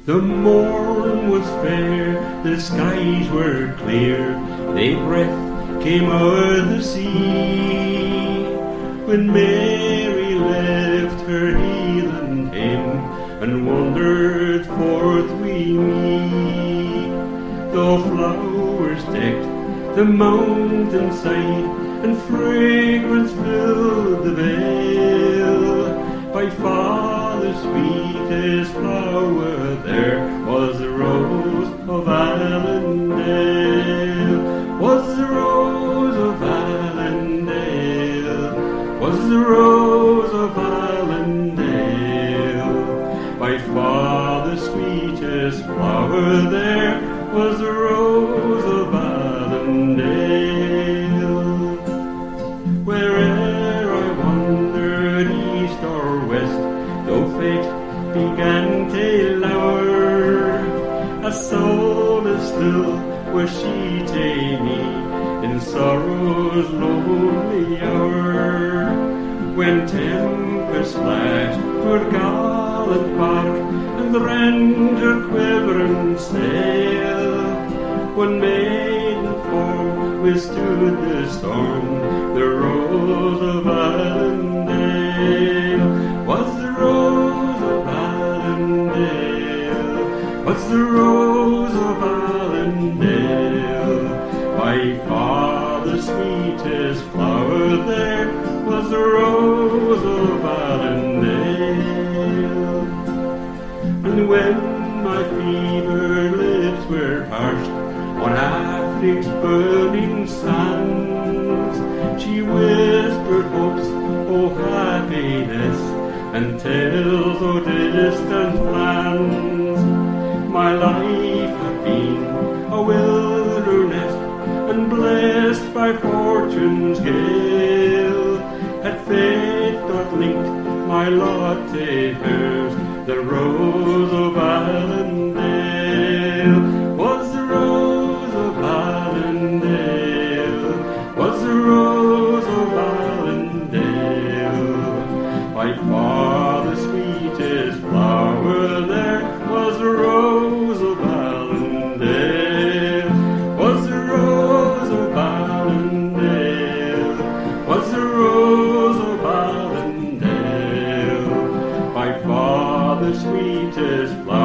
The morn was fair, the skies were clear, they breath came o'er the sea. When Mary left her heathen hymn and wandered forth wi' me, though flowers decked the mountainside and fragrance filled the vale, by far the sweetest flower there was the rose of Allendale, was the rose of Allendale, was the rose of Allendale. By far the sweetest flower there was the rose of Allendale. Where'er I wandered, east or west, though fate began to lower, a solace still was she to me in sorrow's lonely hour. When tempest lashed toward gallant bark and rent her quivering sail, one maiden form withstood the storm, the rose of Allendale, was the rose of Allendale, was the rose of Allendale. By far the sweetest flower there was the rose of Allendale. And when my fevered lips were parched on Afric's burning sands, she whispered hopes o' happiness and tales o' distant lands. My life had been a wilderness, and blessed by fortune's gale, had fate not linked my lot to hers, the rose of Allendale, was the rose of Allendale, was the rose of Allendale. By far the sweetest flower there was the rose of Allendale, was the rose of Allendale, was the rose of Allendale. By far the sweetest flower